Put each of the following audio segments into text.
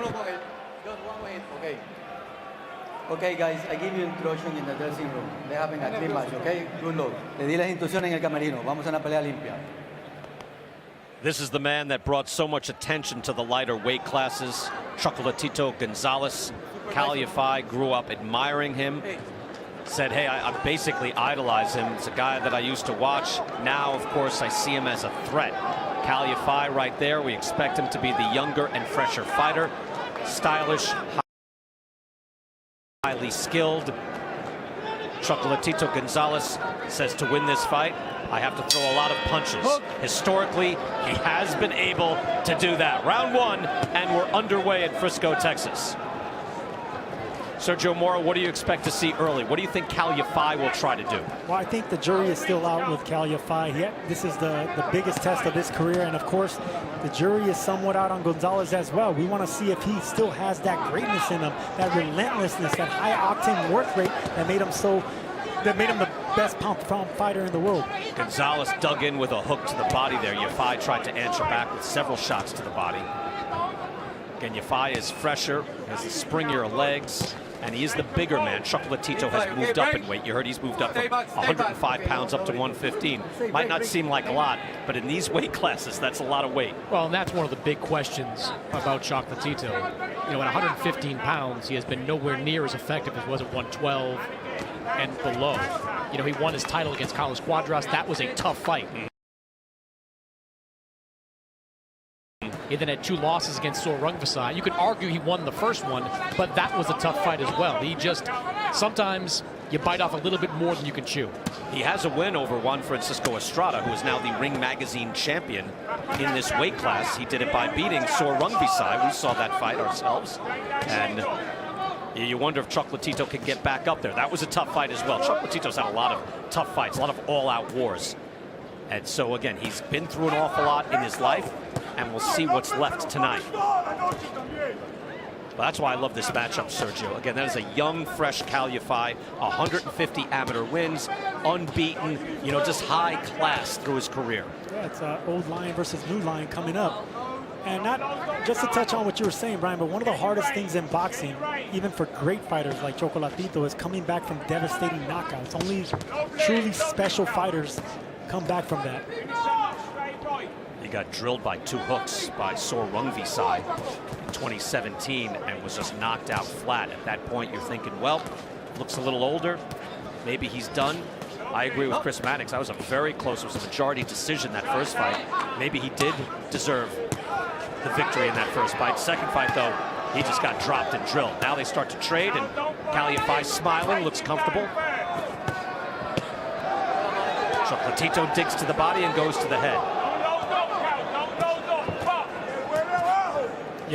Okay. Okay, guys, I give you instruction in the dressing room. They're having a clean match, okay? Good luck. Le di las instrucciones en el camerino. Vamos a una pelea limpia. This is the man that brought so much attention to the lighter weight classes, Chocolatito Gonzalez. Yafai grew up admiring him. Said, hey, I basically idolize him. It's a guy that I used to watch. Now, of course, I see him as a threat. Yafai right there. We expect him to be the younger and fresher fighter. Stylish, highly skilled. Chocolatito Gonzalez says to win this fight, I have to throw a lot of punches. Historically, he has been able to do that. Round one, and we're underway at Frisco, Texas. Sergio Mora, what do you expect to see early? What do you think Yafai will try to do? Well, I think the jury is still out with Yafai. This is the biggest test of his career, and of course, the jury is somewhat out on Gonzalez as well. We want to see if he still has that greatness in him, that relentlessness, that high-octane work rate that made him the best pound-for-pound fighter in the world. Gonzalez dug in with a hook to the body there. Yafai tried to answer back with several shots to the body. Again, Yafai is fresher, has the springier legs, and he is the bigger man. Chocolatito has moved up in weight. You heard he's moved up from 105 pounds up to 115. Might not seem like a lot, but in these weight classes, that's a lot of weight. Well, and that's one of the big questions about Chocolatito. You know, at 115 pounds, he has been nowhere near as effective as was at 112 and below. You know, he won his title against Carlos Cuadras. That was a tough fight. He then had 2 losses against Sor Rungvisai. You could argue he won the first one, but that was a tough fight as well. He just, sometimes you bite off a little bit more than you can chew. He has a win over Juan Francisco Estrada, who is now the Ring Magazine champion in this weight class. He did it by beating Sor Rungvisai. We saw that fight ourselves. And you wonder if Chocolatito can get back up there. That was a tough fight as well. Chocolatito's had a lot of tough fights, a lot of all-out wars. And so, again, he's been through an awful lot in his life, and we'll see what's left tonight. Well, that's why I love this matchup, Sergio. Again, that is a young, fresh Yafai, 150 amateur wins, unbeaten, you know, just high class through his career. Yeah, it's old lion versus new lion coming up. And not just to touch on what you were saying, Brian, but one of the hardest things in boxing, even for great fighters like Chocolatito, is coming back from devastating knockouts. Only truly special fighters come back from that. He got drilled by 2 hooks by Sor Rungvisai in 2017 and was just knocked out flat. At that point, you're thinking, well, looks a little older. Maybe he's done. I agree with Chris Mannix. I was very close. It was a majority decision that first fight. Maybe he did deserve the victory in that first fight. Second fight, though, he just got dropped and drilled. Now they start to trade, and Yafai smiling, looks comfortable. Chocolatito digs to the body and goes to the head.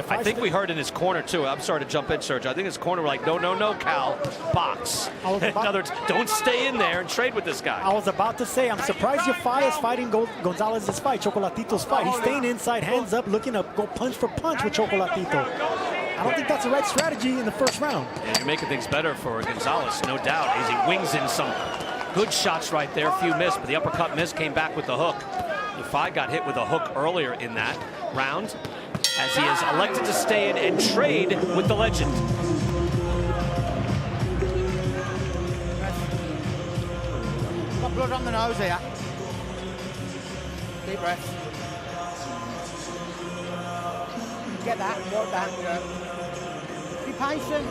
I think we heard in his corner, too. I'm sorry to jump in, Sergio. I think his corner were like, no, no, no, Cal, box. In other words, don't stay in there and trade with this guy. I was about to say, I'm surprised Yafai is fighting Gonzalez's fight, Chocolatito's fight. He's staying inside, hands up, looking to go punch for punch with Chocolatito. I don't think that's the right strategy in the first round. And you're making things better for Gonzalez, no doubt, as he wings in some good shots right there. A few missed, but the uppercut miss, came back with the hook. Yafai got hit with a hook earlier in that round, as he has elected to stay in and trade with the legend. Got blood on the nose here. Deep breath. Get that, got that. Be patient.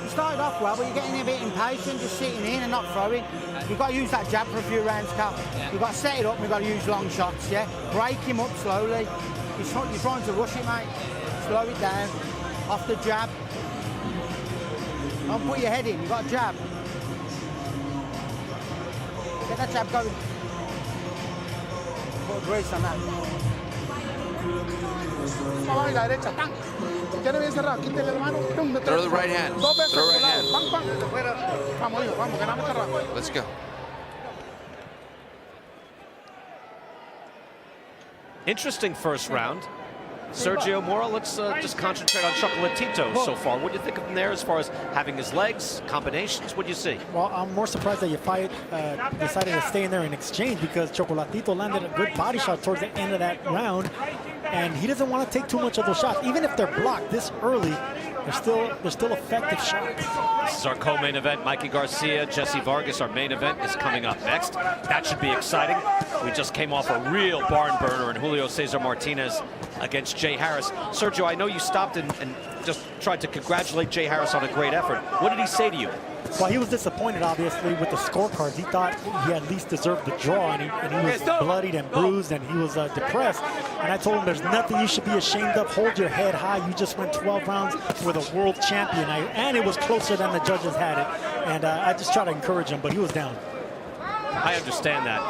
You started off well, but you're getting a bit impatient, just sitting in and not throwing. You've got to use that jab for a few rounds, Cal. You've got to set it up and you've got to use long shots, yeah? Break him up slowly. You're trying to rush it, mate. Slow it down. Off the jab. Don't put your head in. You've got a jab. Get that jab going. Put grace on that. Throw the right hand. Throw right hand. Let's go. Interesting first round. Sergio Mora, let's just concentrate on Chocolatito so far. What do you think of him there as far as having his legs, combinations? What do you see? Well, I'm more surprised that Yafai decided to stay in there in exchange, because Chocolatito landed a good body shot towards the end of that round. and he doesn't want to take too much of those shots. Even if they're blocked this early, they're still effective shots. This is our co-main event. Mikey Garcia, Jesse Vargas. Our main event is coming up next. That should be exciting. We just came off a real barn burner in Julio Cesar Martinez against Jay Harris. Sergio, I know you stopped and just tried to congratulate Jay Harris on a great effort. What did he say to you? Well, he was disappointed, obviously, with the scorecards. He thought he at least deserved the draw, and he was bloodied and bruised, and he was depressed. And I told him, there's nothing you should be ashamed of. Hold your head high. You just went 12 rounds with a world champion, and it was closer than the judges had it. And I just tried to encourage him, but he was down. I understand that.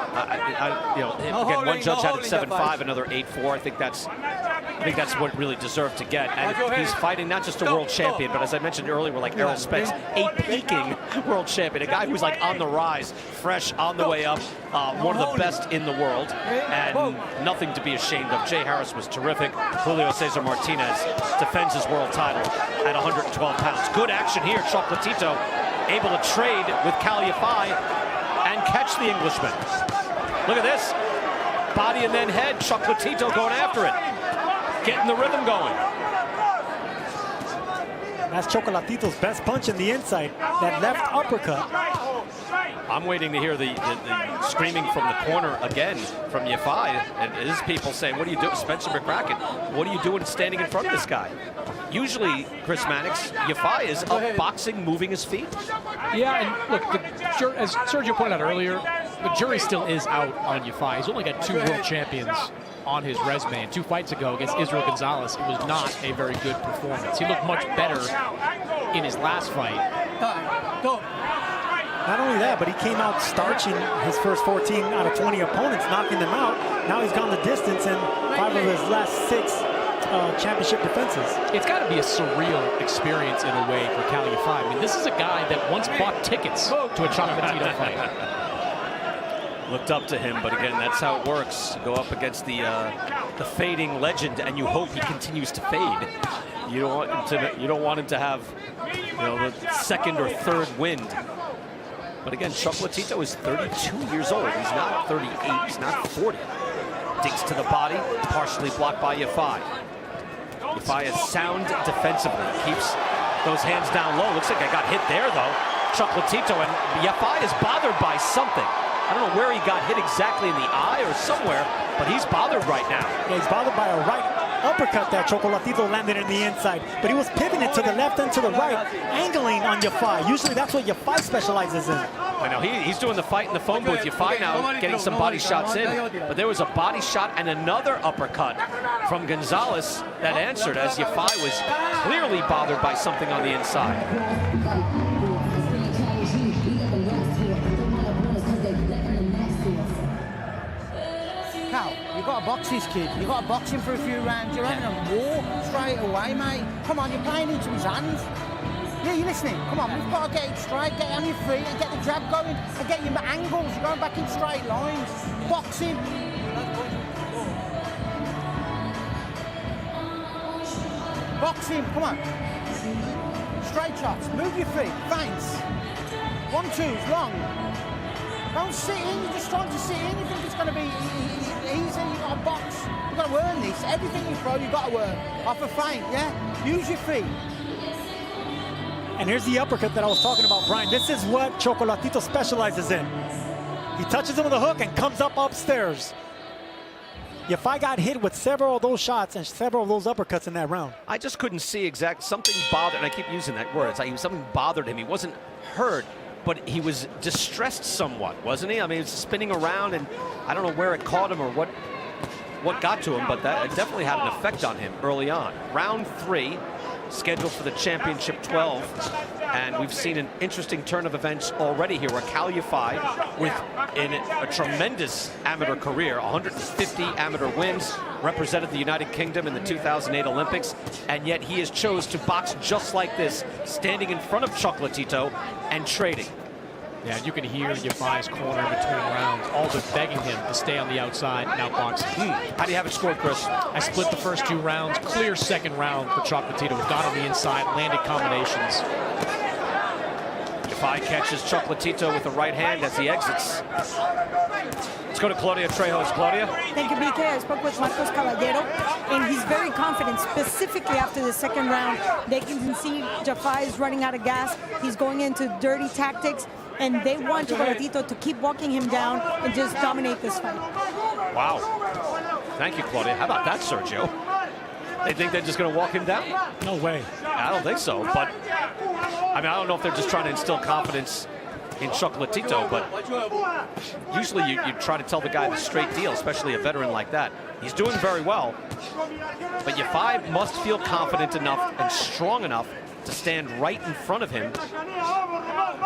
Again, one judge had it 7-5, another 8-4. I think that's what really deserved to get. And he's fighting not just a world champion, but as I mentioned earlier, like Errol Spence, a peaking world champion, a guy who's like on the rise, fresh, on the way up, one of the best in the world, and nothing to be ashamed of. Jay Harris was terrific. Julio Cesar Martinez defends his world title at 112 pounds. Good action here. Chocolatito able to trade with Yafai and catch the Englishman. Look at this. Body and then head. Chocolatito going after it. Getting the rhythm going. That's Chocolatito's best punch in the inside. That left uppercut. I'm waiting to hear the screaming from the corner again from Yafai. And his people saying, what are you doing? Spencer McCracken, what are you doing standing in front of this guy? Usually, Chris Mannix, Yafai is up boxing, moving his feet. Yeah, and look, as Sergio pointed out earlier, the jury still is out on Yafai. He's only got 2 world champions on his resume. And 2 fights ago against Israel Gonzalez, it was not a very good performance. He looked much better in his last fight. Not only that, but he came out starching his first 14 out of 20 opponents, knocking them out. Now he's gone the distance in 5 of his last 6 championship defenses. It's got to be a surreal experience in a way for Yafai. I mean, this is a guy that once bought tickets to a Chocolatito fight. Looked up to him, but again, that's how it works. You go up against the fading legend, and you hope he continues to fade. You don't want him to have, the second or third wind. But again, Chocolatito is 32 years old. He's not 38. He's not 40. Digs to the body, partially blocked by Yafai. Yafai is sound defensively. Keeps those hands down low. Looks like I got hit there, though. Chocolatito, and Yafai is bothered by something. I don't know where he got hit exactly in the eye or somewhere, but he's bothered right now. Yeah, he's bothered by a right uppercut that Chocolatito landed in the inside. But he was pivoting to the left and to the right, angling on Yafai. Usually that's what Yafai specializes in. I know, he's doing the fight in the phone booth. Yafai now getting some body shots in. But there was a body shot and another uppercut from Gonzalez that answered, as Yafai was clearly bothered by something on the inside. Cal, you got to box this kid. You got to box him for a few rounds. You're having a war straight away, mate. Come on, you're playing into his hands. Yeah, you listening? Come on, we've got to get it straight, get on your feet and get the jab going and get your angles. You're going back in straight lines. Box him. Box him, come on. Straight shots, move your feet, feints. 1-2s, long. Don't sit in, you're just trying to sit in. You think it's going to be easy, you've got to box. You've got to earn this. Everything you throw, you've got to earn. Off a feint, yeah? Use your feet. And here's the uppercut that I was talking about, Brian. This is what Chocolatito specializes in. He touches him with a hook and comes up upstairs. Yafai got hit with several of those shots and several of those uppercuts in that round. I just couldn't see something bothered, and I keep using that word. It's like something bothered him. He wasn't hurt, but he was distressed somewhat, wasn't he? I mean, he was spinning around, and I don't know where it caught him or what got to him, but that it definitely had an effect on him early on. Round 3, scheduled for the championship 12, and we've seen an interesting turn of events already here, where Yafai, with a tremendous amateur career, 150 amateur wins, represented the United Kingdom in the 2008 Olympics, and yet he has chose to box just like this, standing in front of Chocolatito and trading. Yeah, and you can hear Yafai's corner between rounds, all but begging him to stay on the outside and outbox him. How do you have it scored, Chris? I split the first 2 rounds. Clear second round for Chocolatito. Got on the inside, landed combinations. Yafai catches Chocolatito with the right hand as he exits. go to Claudia Trejos. Claudia? Thank you, BK. I spoke with Marcos Caballero, and he's very confident, specifically after the second round. They can see Yafai is running out of gas. He's going into dirty tactics, and they want Chocolatito to keep walking him down and just dominate this fight. Wow. Thank you, Claudia. How about that, Sergio? They think they're just going to walk him down? No way. I don't think so, but I mean, I don't know if they're just trying to instill confidence in Chocolatito, but usually you try to tell the guy the straight deal, especially a veteran like that. He's doing very well, but Yafai must feel confident enough and strong enough to stand right in front of him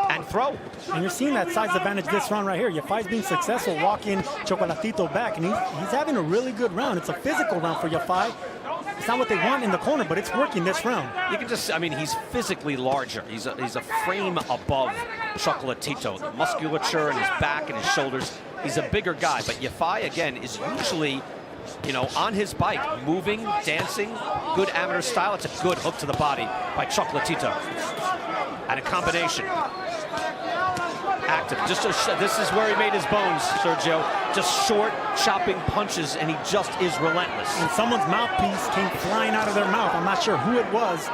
and throw. And you're seeing that size advantage this round right here. Yafai's being successful walking Chocolatito back, and he's having a really good round. It's a physical round for Yafai. It's not what they want in the corner, but it's working this round. You can just, I mean, he's physically larger. He's a frame above Chocolatito. The musculature in his back and his shoulders. He's a bigger guy, but Yafai, again, is usually, you know, on his bike, moving, dancing, good amateur style. It's a good hook to the body by Chocolatito. And a combination. Active. This is where he made his bones, Sergio. Just short, chopping punches, and he just is relentless. And someone's mouthpiece came flying out of their mouth. I'm not sure who it was.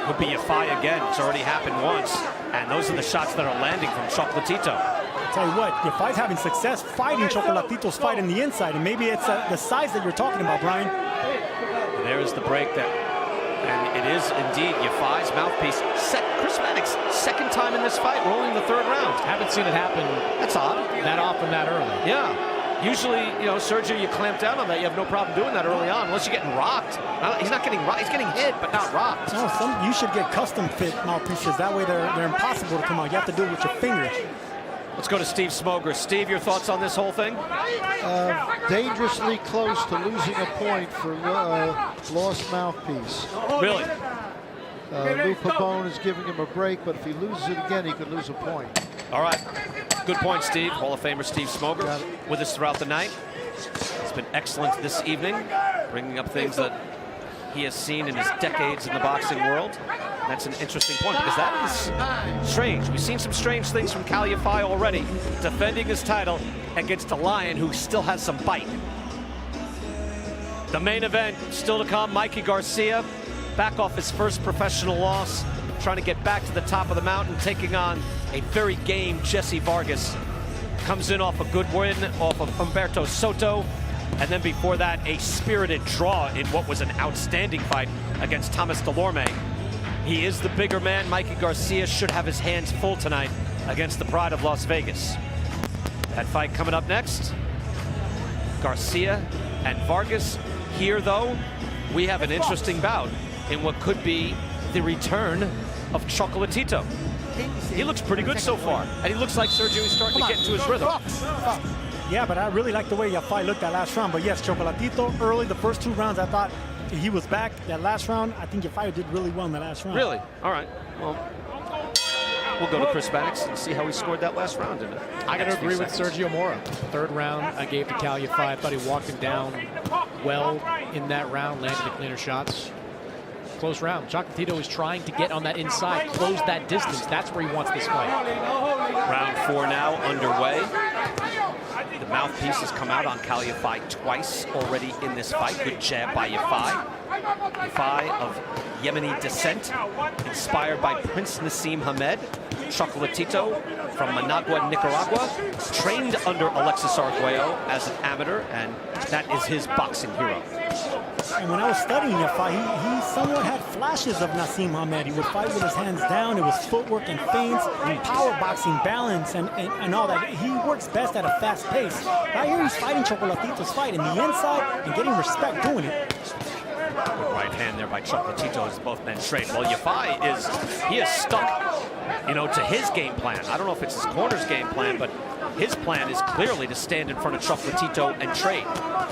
Could be Yafai again. It's already happened once. And those are the shots that are landing from Chocolatito. I'll tell you what, Yafai's having success fighting Chocolatito's fight in the inside, and maybe it's the size that you're talking about, Brian. And there's the break that. And it is indeed Yafai's mouthpiece. Chris Mannix, second time in this fight, rolling the third round. Haven't seen it happen. That's odd. That often, that early. Yeah. Usually, you know, Sergio, you clamp down on that. You have no problem doing that early on, unless you're getting rocked. He's not getting rocked. He's getting hit, but not rocked. No, you should get custom fit mouthpieces. That way they're impossible to come out. You have to do it with your fingers. Let's go to Steve Smoger. Steve, your thoughts on this whole thing? Dangerously close to losing a point for lost mouthpiece. Really? Lou Pabon is giving him a break, but if he loses it again, he could lose a point. All right. Good point, Steve. Hall of Famer Steve Smoger with us throughout the night. It's been excellent this evening, bringing up things that he has seen in his decades in the boxing world. That's an interesting point, because that is strange. We've seen some strange things from Kal Yafai already, defending his title against a lion who still has some bite. The main event still to come. Mikey Garcia, back off his first professional loss, trying to get back to the top of the mountain, taking on a very game Jesse Vargas. Comes in off a good win off of Humberto Soto, and then before that, a spirited draw in what was an outstanding fight against Thomas Delorme. He is the bigger man. Mikey Garcia should have his hands full tonight against the Pride of Las Vegas. That fight coming up next. Garcia and Vargas. Here, though, we have an interesting bout in what could be the return of Chocolatito. He looks pretty good so far, and he looks like Sergio is starting to get into his rhythm. Yeah, but I really like the way Yafai looked that last round. But yes, Chocolatito, early, the first two rounds, I thought he was back. That last round, I think Yafai did really well in the last round. Really? All right. Well, we'll go to Chris Mannix and see how he scored that last round. I got to agree with Sergio Mora. Third round, I gave to Kal Yafai. I thought he walked him down well in that round, landed the cleaner shots. Close round. Chocolatito is trying to get on that inside, close that distance. That's where he wants this fight. Round 4 now underway. The mouthpiece has come out on Kal Yafai twice already in this fight. Good jab by Yafai. Yafai of Yemeni descent, inspired by Prince Nassim Hamed. Chocolatito from Managua, Nicaragua, trained under Alexis Arguello as an amateur, and that is his boxing hero. And when I was studying Yafai, he somewhat had flashes of Nassim Hamed. He would fight with his hands down. It was footwork and feints, and power boxing, balance, and all that. He works best at a fast pace. Right here, he's fighting Chocolatito's fight in the inside and getting respect doing it. Good right hand there by Chocolatito as both men trade. Well, Yafai is stuck, you know, to his game plan. I don't know if it's his corner's game plan, but his plan is clearly to stand in front of Chocolatito and trade.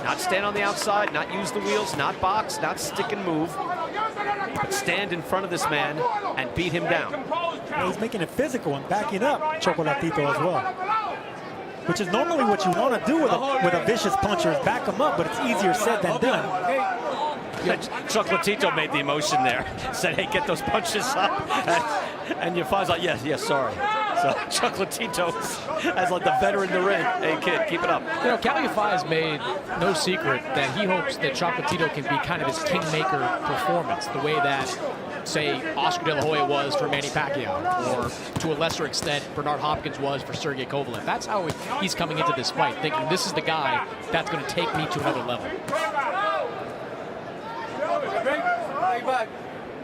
Not stand on the outside, not use the wheels, not box, not stick and move, but stand in front of this man and beat him down. Yeah, he's making it physical and backing up Chocolatito as well, which is normally what you want to do with a vicious puncher, is back him up, but it's easier said than done. Chocolatito made the emotion there. Said, hey, get those punches up. And Yafai's like, yes, sorry. So Chocolatito as like the veteran in the ring. Hey, kid, keep it up. You know, Cal Yafai has made no secret that he hopes that Chocolatito can be kind of his kingmaker performance, the way that, say, Oscar De La Hoya was for Manny Pacquiao, or to a lesser extent, Bernard Hopkins was for Sergey Kovalev. That's how he's coming into this fight, thinking this is the guy that's going to take me to another level.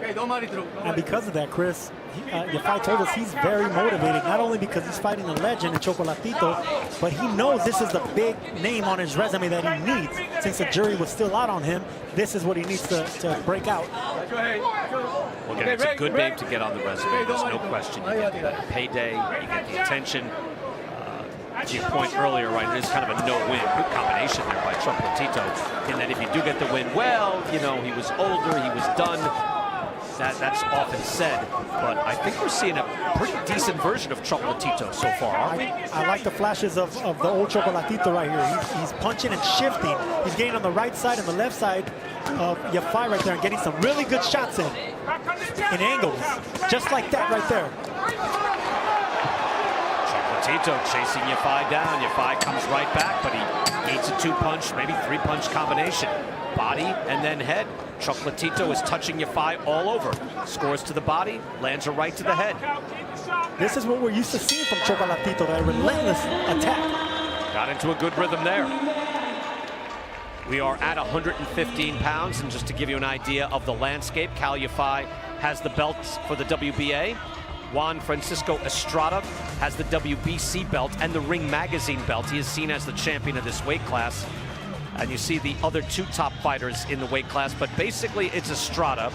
And because of that, Chris, Yafai told us he's very motivated, not only because he's fighting a legend in Chocolatito, but he knows this is the big name on his resume that he needs. Since the jury was still out on him, this is what he needs to break out. Well, again, it's a good name to get on the resume. There's no question. You get the payday, you get the attention. To your point earlier, right, it is kind of a no-win. Good combination there by Chocolatito, in that if you do get the win, well, you know, he was older, he was done. That's often said, but I think we're seeing a pretty decent version of Chocolatito so far, aren't we? I like the flashes of the old Chocolatito right here. He's punching and shifting. He's getting on the right side and the left side of Yafai right there and getting some really good shots in angles, just like that right there. Chocolatito chasing Yafai down. Yafai comes right back, but he needs a two-punch, maybe three-punch combination. Body and then head. Chocolatito is touching Yafai all over. Scores to the body, lands a right to the head. This is what we're used to seeing from Chocolatito, that relentless attack. Got into a good rhythm there. We are at 115 pounds, and just to give you an idea of the landscape, Cal Yafai has the belts for the WBA. Juan Francisco Estrada has the WBC belt and the Ring Magazine belt. He is seen as the champion of this weight class. And you see the other two top fighters in the weight class, but basically it's Estrada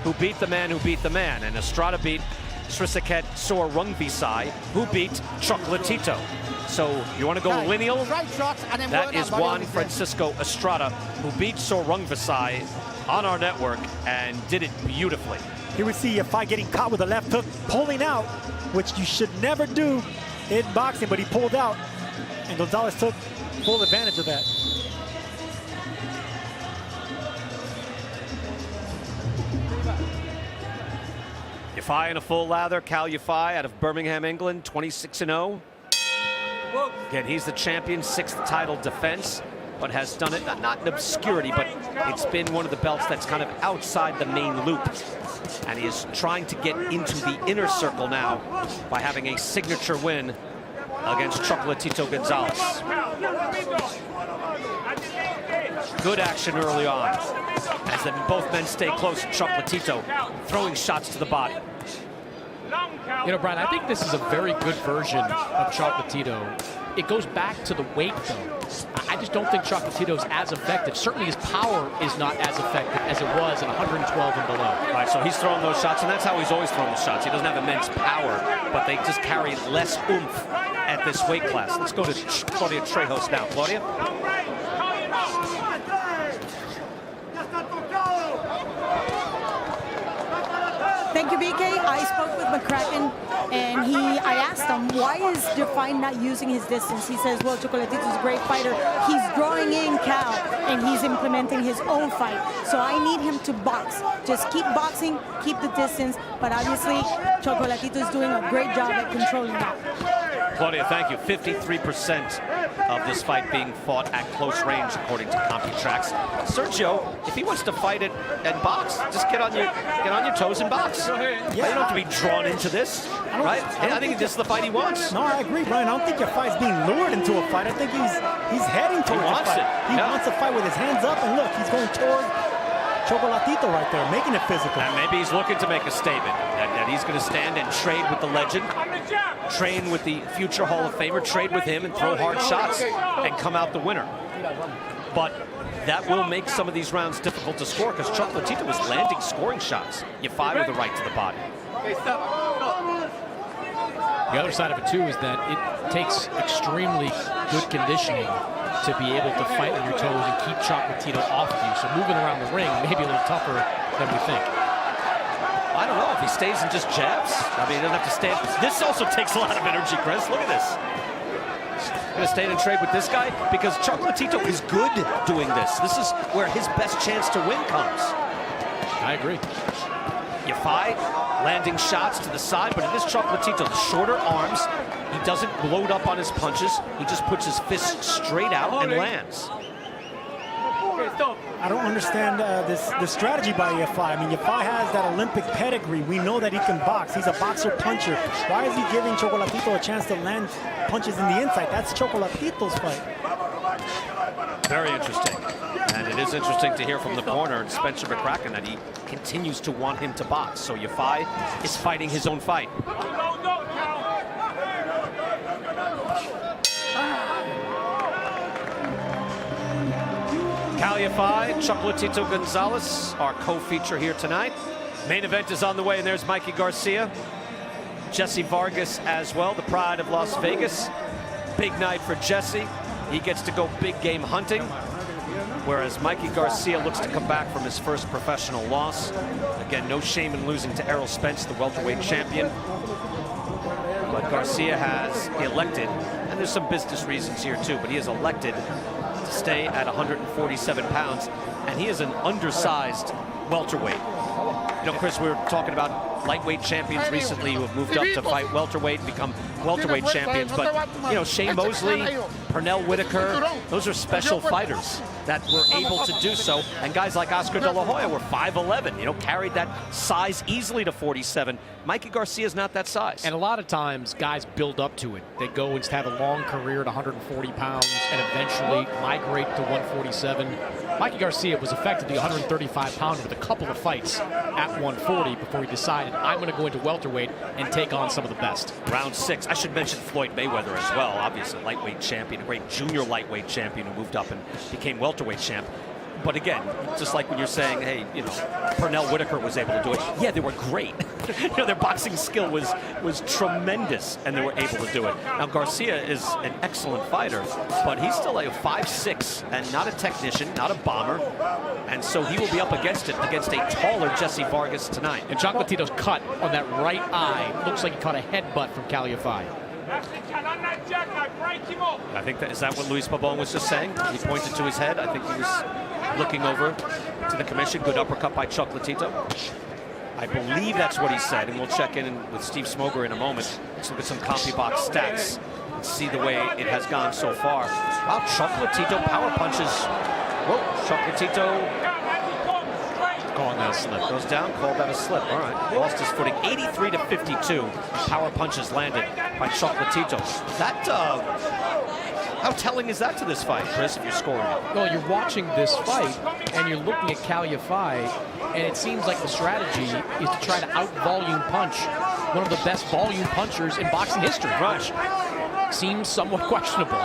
who beat the man who beat the man. And Estrada beat Srisaket Sorungvisai, who beat Chocolatito. So you want to go lineal? That is Juan Francisco Estrada, who beat Sorungvisai on our network and did it beautifully. Here we see Yafai getting caught with a left hook, pulling out, which you should never do in boxing, but he pulled out, and Gonzalez took full advantage of that. Yafai in a full lather. Cal Yafai out of Birmingham, England, 26-0. Again, he's the champion, 6th title defense, but has done it not in obscurity, but it's been one of the belts that's kind of outside the main loop. And he is trying to get into the inner circle now by having a signature win against Chocolatito Gonzalez. Good action early on, as then both men stay close to Chocolatito, throwing shots to the body. You know, Brian, I think this is a very good version of Chocolatito. It goes back to the weight, though. I just don't think Chocolatito's as effective. Certainly his power is not as effective as it was at 112 and below. All right, so he's throwing those shots, and that's how he's always throwing the shots. He doesn't have immense power, but they just carry less oomph at this weight class. Let's go to Claudia Trejos now. Claudia? Thank you, BK. I spoke with McCracken, and I asked him, why is Yafai not using his distance? He says, well, Chocolatito's a great fighter. He's drawing in Cal, and he's implementing his own fight. So I need him to box. Just keep boxing, keep the distance. But obviously, Chocolatito's doing a great job at controlling that. Claudia, thank you. 53% of this fight being fought at close range, according to CompuTrax. Sergio, if he wants to fight it and box, just get on your toes and box. Yeah, you don't have to be drawn into this, right? I think this is the fight he wants. No, I agree, Brian. I don't think Yafai's being lured into a fight. I think he's heading towards a fight. He wants to fight with his hands up, and look, he's going toward Chocolatito right there, making it physical. And maybe he's looking to make a statement that he's going to stand and trade with the legend, train with the future Hall of Famer, trade with him and throw hard shots and come out the winner. But that will make some of these rounds difficult to score, because Chocolatito was landing scoring shots. Yafai with the right to the body. The other side of it, too, is that it takes extremely good conditioning to be able to fight on your toes and keep Chocolatito off of you. So moving around the ring may be a little tougher than we think. I don't know if he stays and just jabs. I mean, he doesn't have to stand. This also takes a lot of energy, Chris. Look at this. Gonna stand and trade with this guy, because Chocolatito is good doing this. This is where his best chance to win comes. I agree. Yafai landing shots to the side, but it is Chocolatito. The shorter arms, he doesn't load up on his punches. He just puts his fists straight out and lands. I don't understand this strategy by Yafai. I mean, Yafai has that Olympic pedigree. We know that he can box. He's a boxer puncher. Why is he giving Chocolatito a chance to land punches in the inside? That's Chocolatito's fight. Very interesting. And it is interesting to hear from the corner and Spencer McCracken that he continues to want him to box. So Yafai is fighting his own fight. Cal Yafai, Chocolatito Gonzalez, our co-feature here tonight. Main event is on the way, and there's Mikey Garcia. Jesse Vargas as well, the pride of Las Vegas. Big night for Jesse. He gets to go big game hunting, whereas Mikey Garcia looks to come back from his first professional loss. Again, no shame in losing to Errol Spence, the welterweight champion. But Garcia has elected, and there's some business reasons here too, but he has elected to stay at 147 pounds, and he is an undersized welterweight. You know, Chris, we were talking about lightweight champions recently who have moved up to fight welterweight, become welterweight champions, but, you know, Shane Mosley, Pernell Whitaker, those are special fighters that were able to do so, and guys like Oscar De La Hoya were 5'11", you know, carried that size easily to 47. Mikey Garcia is not that size. And a lot of times, guys build up to it. They go and have a long career at 140 pounds and eventually migrate to 147. Mikey Garcia was effectively 135 pounder with a couple of fights at 140 before he decided, I'm going to go into welterweight and take on some of the best. Round 6. I should mention Floyd Mayweather as well. Obviously, lightweight champion, a great junior lightweight champion who moved up and became welterweight champ. But again, just like when you're saying, hey, you know, Pernell Whitaker was able to do it. Yeah, they were great. You know, their boxing skill was tremendous, and they were able to do it. Now, Garcia is an excellent fighter, but he's still a 5'6", and not a technician, not a bomber. And so he will be up against a taller Jesse Vargas tonight. And Chocolatito's cut on that right eye looks like he caught a headbutt from Cal Yafai. I think is that what Luis Pabon was just saying? He pointed to his head. I think he was looking over to the commission. Good uppercut by Chocolatito. I believe that's what he said, and we'll check in with Steve Smoger in a moment. Let's look at some CompuBox stats and see the way it has gone so far. Wow, Chocolatito power punches. Whoa, Chocolatito calling that a slip. Goes down, called that a slip. All right, lost his footing. 83 to 52 power punches landed by Chocolatito. That, how telling is that to this fight, Chris, if you're scoring it? Well, you're watching this fight, and you're looking at Cal Yafai, and it seems like the strategy is to try to out-volume punch one of the best volume punchers in boxing history. Right. Seems somewhat questionable.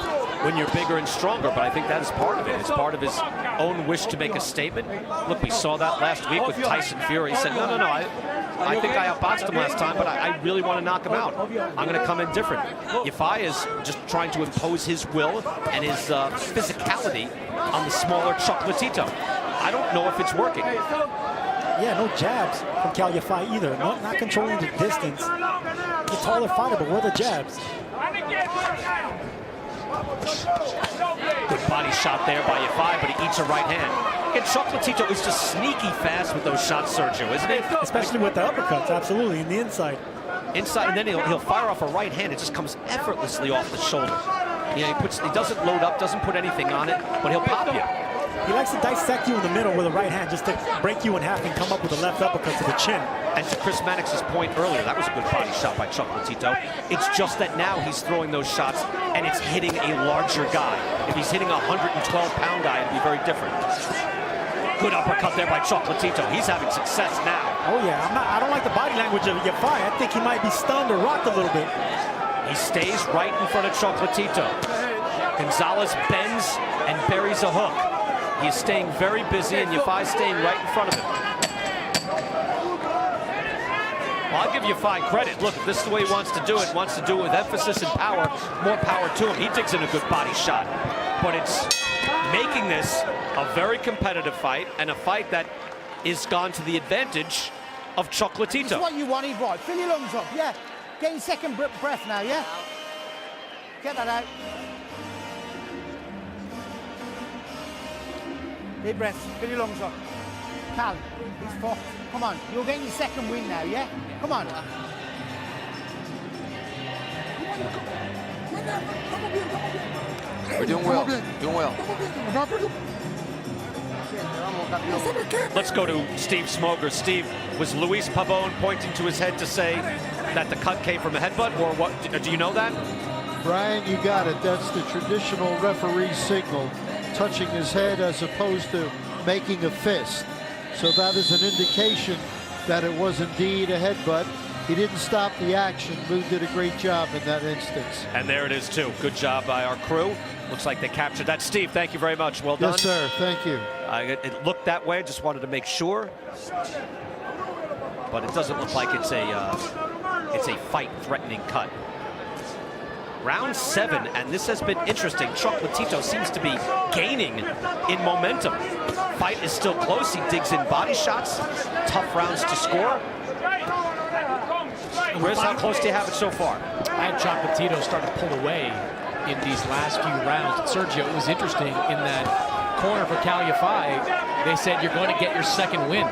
When you're bigger and stronger, but I think that is part of it. It's part of his own wish to make a statement. Look, we saw that last week with Tyson Fury. He said, no, I think I outboxed him last time, but I really want to knock him out. I'm going to come in different. Yafai is just trying to impose his will and his physicality on the smaller Chocolatito. I don't know if it's working. Yeah, no jabs from Cal Yafai either. Not controlling the distance. The taller fighter, but where are the jabs? Good body shot there by Yafai, but he eats a right hand. And Chocolatito is just sneaky fast with those shots, Sergio, isn't he? Especially with the uppercuts, absolutely, in the inside. Inside, and then he'll fire off a right hand. It just comes effortlessly off the shoulder. You know, he doesn't load up, doesn't put anything on it, but he'll pop you. He likes to dissect you in the middle with a right hand, just to break you in half and come up with a left uppercut to the chin. And to Chris Mannix's point earlier, that was a good body shot by Chocolatito. It's just that now he's throwing those shots and it's hitting a larger guy. If he's hitting a 112-pound guy, it'd be very different. Good uppercut there by Chocolatito. He's having success now. Oh yeah, I don't like the body language of Yafai. I think he might be stunned or rocked a little bit. He stays right in front of Chocolatito. Gonzalez bends and buries a hook. He is staying very busy, and Yafai staying right in front of him. Well, I'll give Yafai credit. Look, if this is the way he wants to do it with emphasis and power, more power to him. He digs in a good body shot. But it's making this a very competitive fight, and a fight that is gone to the advantage of Chocolatito. This is what you wanted, right? Fill your lungs up, yeah. Get your second breath now, yeah? Get that out. Deep breath, fill your lungs up. Cal, it's 4. Come on, you're getting your second win now, yeah? Come on. We're doing well. Doing well. Let's go to Steve Smoger. Steve, was Luis Pavon pointing to his head to say that the cut came from a headbutt, or what? Do you know that? Brian, you got it. That's the traditional referee signal, touching his head as opposed to making a fist. So that is an indication that it was indeed a headbutt. He didn't stop the action. Lou did a great job in that instance. And there it is, too. Good job by our crew. Looks like they captured that. Steve, thank you very much. Well done. Yes, sir. Thank you. It looked that way. Just wanted to make sure. But it doesn't look like it's a fight-threatening cut. Round 7, and this has been interesting. Chocolatito seems to be gaining in momentum. Fight is still close. He digs in body shots. Tough rounds to score. Chris, how close do you have it so far? I had Chocolatito start to pull away in these last few rounds. And Sergio, it was interesting in that corner for Cal Yafai. They said you're going to get your second win.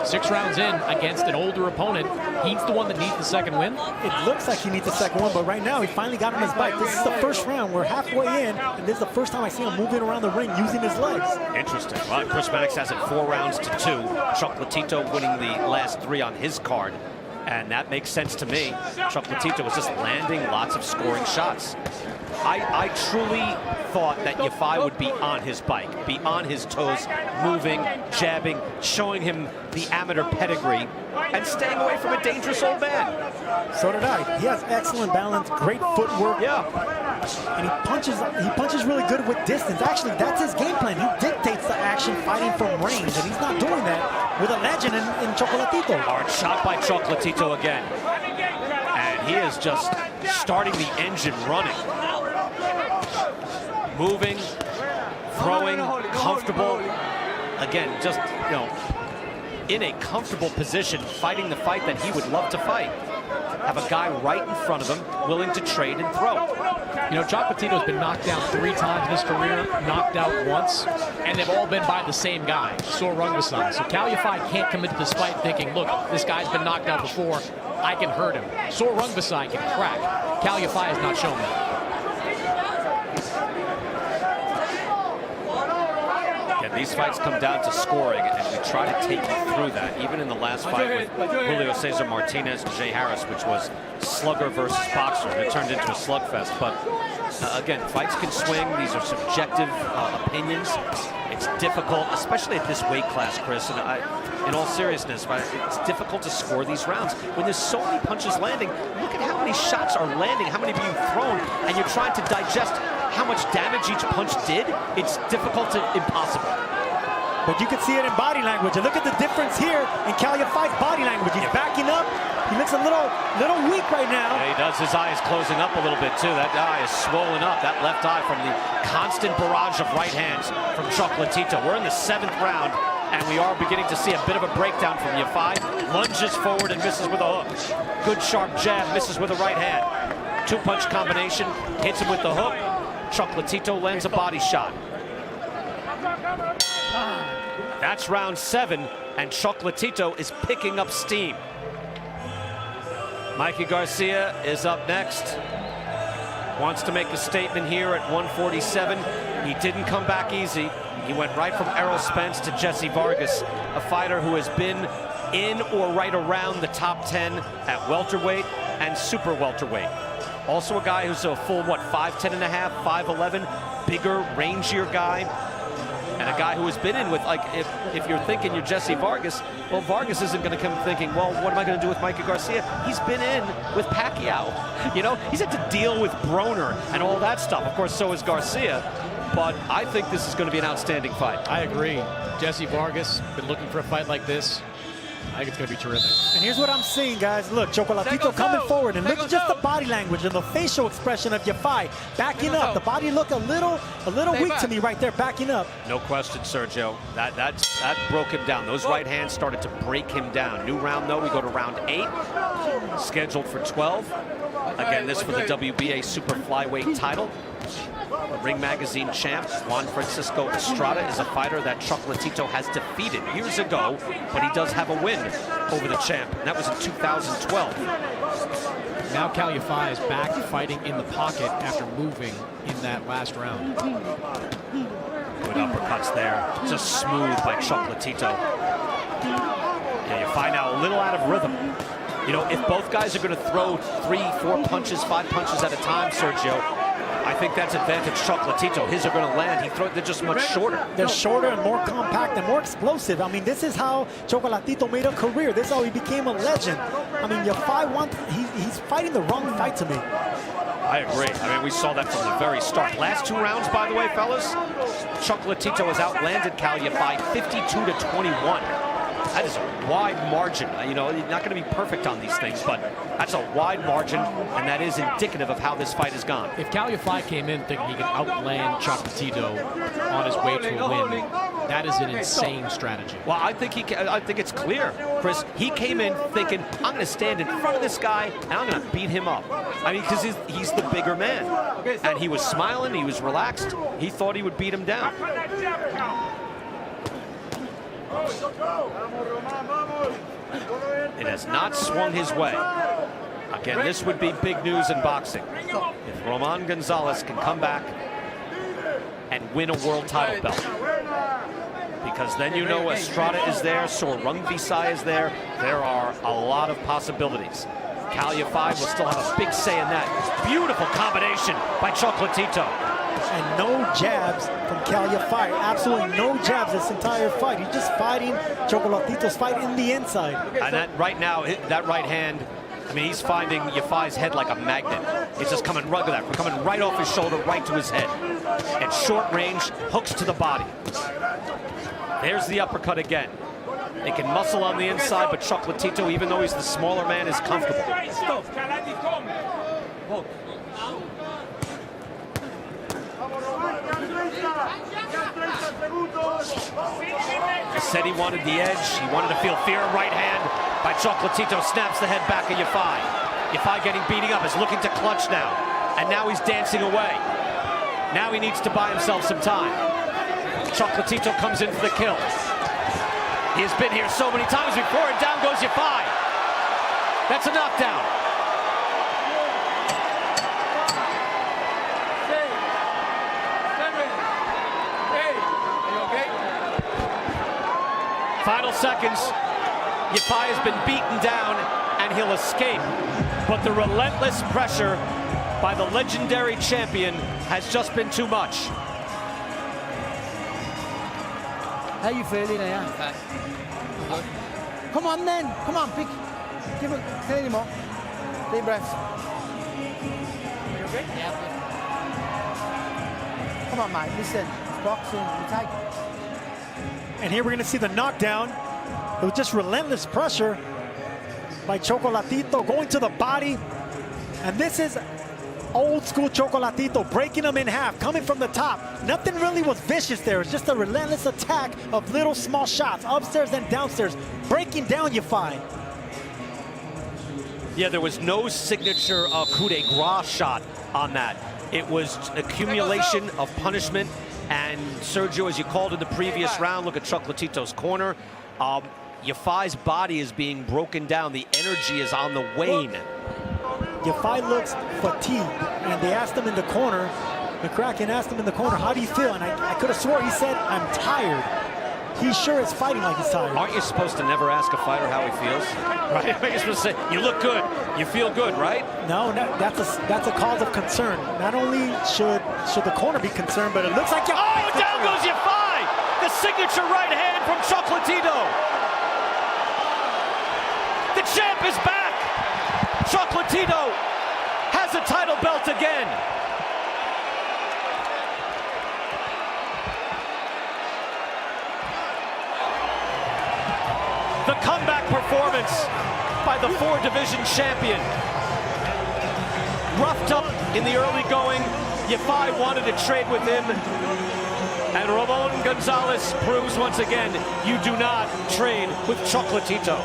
6 rounds in against an older opponent. He's the one that needs the second win. It looks like he needs the second one, but right now he finally got on his bike. This is the first round. We're halfway in, and this is the first time I see him moving around the ring using his legs. Interesting. Well, Chris Maddox has it 4 rounds to 2. Chocolatito winning the last 3 on his card. And that makes sense to me. Chocolatito was just landing lots of scoring shots. I truly thought that Yafai would be on his bike, be on his toes, moving, jabbing, showing him the amateur pedigree, and staying away from a dangerous old man. So did I. He has excellent balance, great footwork. Yeah. And he punches really good with distance. Actually, that's his game plan. He dictates the action fighting from range, and he's not doing that with a legend in Chocolatito. Hard shot by Chocolatito again. And he is just starting the engine running. Moving, throwing, comfortable. Again, just, in a comfortable position, fighting the fight that he would love to fight. Have a guy right in front of him, willing to trade and throw. Chocolatito's been knocked down 3 times in his career, knocked out once, and they've all been by the same guy, Sor Rungvisai. So Cal Yafai can't come into this fight thinking, look, this guy's been knocked out before, I can hurt him. Sor Rungvisai can crack. Cal Yafai has not shown that. These fights come down to scoring, and we try to take you through that. Even in the last fight with Julio Cesar Martinez and Jay Harris, which was slugger versus boxer, and it turned into a slugfest. But again, fights can swing. These are subjective opinions. It's difficult, especially at this weight class, Chris. And in all seriousness, it's difficult to score these rounds when there's so many punches landing. Look at how many shots are landing, how many being thrown, and you're trying to digest how much damage each punch did. It's difficult to impossible. But you can see it in body language. And look at the difference here in Cal Yafai's body language. He's backing up. He looks a little weak right now. Yeah, he does. His eye is closing up a little bit, too. That eye is swollen up, that left eye, from the constant barrage of right hands from Chocolatito. We're in the 7th round, and we are beginning to see a bit of a breakdown from Yafai. Lunges forward and misses with a hook. Good sharp jab, misses with a right hand. 2-punch combination, hits him with the hook. Chocolatito lands a body shot. That's round 7, and Chocolatito is picking up steam. Mikey Garcia is up next. Wants to make a statement here at 147. He didn't come back easy. He went right from Errol Spence to Jesse Vargas, a fighter who has been in or right around the top 10 at welterweight and super welterweight. Also a guy who's a full, 5'10 and a half, 5'11", bigger, rangier guy. And a guy who has been in with, if you're thinking you're Jesse Vargas, well, Vargas isn't going to come thinking, well, what am I going to do with Mikey Garcia? He's been in with Pacquiao. He's had to deal with Broner and all that stuff. Of course, so is Garcia. But I think this is going to be an outstanding fight. I agree. Jesse Vargas, been looking for a fight like this. I think it's going to be terrific. And here's what I'm seeing, guys. Look, Chocolatito coming forward, and look at just the body language and the facial expression of Yafai backing up. The body looked a little weak to me right there, backing up. No question, Sergio. That broke him down. Those right hands started to break him down. New round, though. We go to round 8, scheduled for 12. Again, this for the WBA super flyweight title. The Ring Magazine champ, Juan Francisco Estrada, is a fighter that Chocolatito has defeated years ago, but he does have a win over the champ, and that was in 2012. Now Cal Yafai is back fighting in the pocket after moving in that last round. Good uppercuts there, just smooth by Chocolatito. Yeah, Yafai now a little out of rhythm. You know, if both guys are going to throw 3, 4 punches, 5 punches at a time, Sergio, I think that's advantage Chocolatito. His are going to land. They're just much shorter. They're shorter and more compact and more explosive. I mean, this is how Chocolatito made a career. This is how he became a legend. I mean, Yafai he's fighting the wrong fight to me. I agree. I mean, we saw that from the very start. Last 2 rounds, by the way, fellas, Chocolatito has outlanded Cal Yafai 52-21. That is a wide margin. You know, you're not going to be perfect on these things, but that's a wide margin, and that is indicative of how this fight has gone. If Cal Yafai came in thinking he could outland Chocolatito on his way to a win, that is an insane strategy. Well, I think it's clear, Chris. He came in thinking, I'm going to stand in front of this guy, and I'm going to beat him up. I mean, because he's the bigger man. And he was smiling, he was relaxed. He thought he would beat him down. It has not swung his way. Again, this would be big news in boxing. If Roman Gonzalez can come back and win a world title belt. Because then you know Estrada is there, Sor Rungvisai is there. There are a lot of possibilities. Cal Yafai will still have a big say in that. Beautiful combination by Chocolatito. And no jabs from Cal Yafai. Absolutely no jabs this entire fight. He's just fighting Chocolatito's fight in the inside. And that right now, that right hand, I mean, he's finding Yafai's head like a magnet. It's just coming right, coming right off his shoulder, right to his head. At short range, hooks to the body. There's the uppercut again. They can muscle on the inside, but Chocolatito, even though he's the smaller man, is comfortable. He said he wanted the edge. He wanted to feel fear. Right hand by Chocolatito snaps the head back of Yafai. Yafai getting beating up, is looking to clutch now. And now he's dancing away. Now he needs to buy himself some time. Chocolatito comes in for the kill. He has been here so many times before, and down goes Yafai. That's a knockdown. Final seconds. Yafai has been beaten down, and he'll escape. But the relentless pressure by the legendary champion has just been too much. How you feeling here? Come on then. Come on, pick. Give it. Say any more. Deep breaths. You okay? Yeah. Come on, mate. Listen. It's boxing. You take. And here we're going to see the knockdown. It was just relentless pressure by Chocolatito going to the body. And this is old school Chocolatito, breaking him in half, coming from the top. Nothing really was vicious there. It's just a relentless attack of little small shots, upstairs and downstairs, breaking down Yafai. Yeah, there was no signature coup de grace shot on that. It was accumulation of punishment. And Sergio, as you called in the previous round, look at Chocolatito's corner. Yafai's body is being broken down. The energy is on the wane. Yafai looks fatigued, and they asked him in the corner, McCracken asked him in the corner, how do you feel? And I could have swore he said, I'm tired. He sure is fighting like he's tired. Aren't you supposed to never ask a fighter how he feels? Right? You're supposed to say, you look good, you feel good, right? No, that's a cause of concern. Not only should the corner be concerned, but it looks like Yafai. Oh, down goes Yafai! The signature right hand from Chocolatito. The champ is back! Chocolatito has a title belt again. The comeback performance by the 4-division champion. Roughed up in the early going, Yafai wanted to trade with him, and Ramon Gonzalez proves once again, you do not trade with Chocolatito.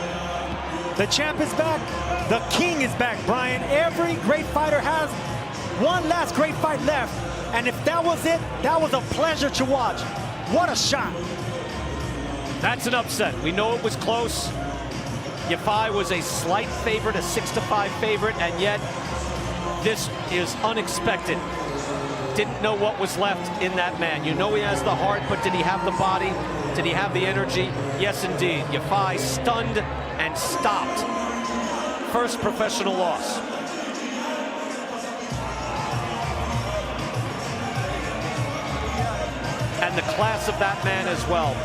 The champ is back. The king is back, Brian. Every great fighter has one last great fight left. And if that was it, that was a pleasure to watch. What a shot. That's an upset. We know it was close. Yafai was a slight favorite, a 6-5 favorite, and yet this is unexpected. Didn't know what was left in that man. You know he has the heart, but did he have the body? Did he have the energy? Yes, indeed. Yafai stunned and stopped. First professional loss. And the class of that man as well,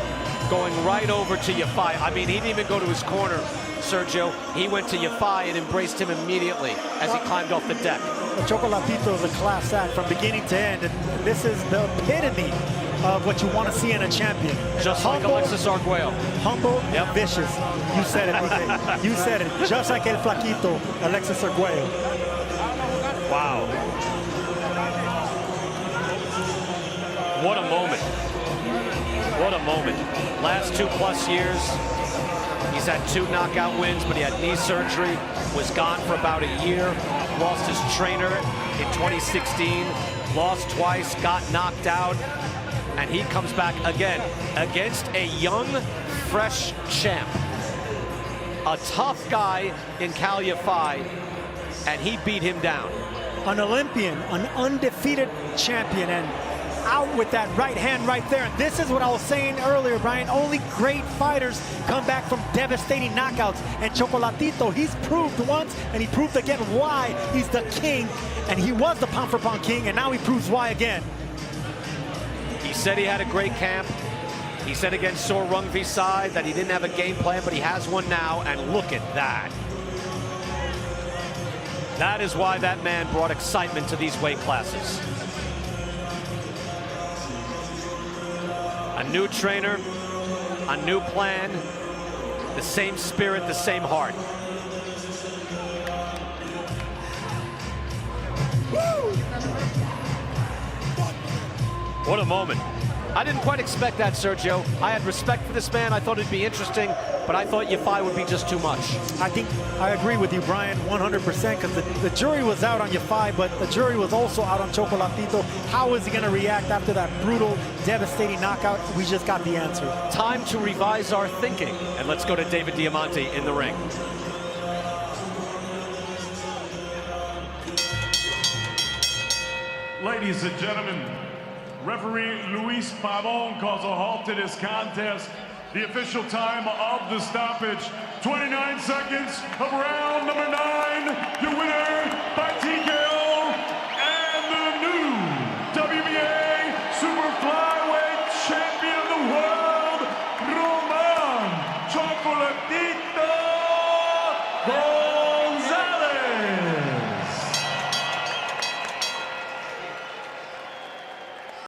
going right over to Yafai. I mean, he didn't even go to his corner, Sergio. He went to Yafai and embraced him immediately as he climbed off the deck. Chocolatito is a class act from beginning to end. And this is the epitome of what you want to see in a champion. Just humble, like Alexis Arguello. Humble, and vicious. You said it, Jose. You said it. Just like El Flaquito, Alexis Arguello. Wow. What a moment. What a moment. Last 2+ years, he's had 2 knockout wins, but he had knee surgery, was gone for about a year, lost his trainer in 2016, lost twice, got knocked out, and he comes back again against a young, fresh champ. A tough guy in Yafai, and he beat him down. An Olympian, an undefeated champion, and out with that right hand right there. And this is what I was saying earlier, Brian. Only great fighters come back from devastating knockouts. And Chocolatito, he's proved once, and he proved again why he's the king. And he was the pound-for-pound king, and now he proves why again. He said he had a great camp. He said against Sor Rungvisai that he didn't have a game plan, but he has one now, and look at that. That is why that man brought excitement to these weight classes. A new trainer, a new plan, the same spirit, the same heart. What a moment. I didn't quite expect that, Sergio. I had respect for this man. I thought it'd be interesting, but I thought Yafai would be just too much. I think I agree with you, Brian, 100%, because the jury was out on Yafai, but the jury was also out on Chocolatito. How is he going to react after that brutal, devastating knockout? We just got the answer. Time to revise our thinking. And let's go to David Diamante in the ring. Ladies and gentlemen, referee Luis Pavon calls a halt to this contest. The official time of the stoppage, 29 seconds of round number 9. Your winner,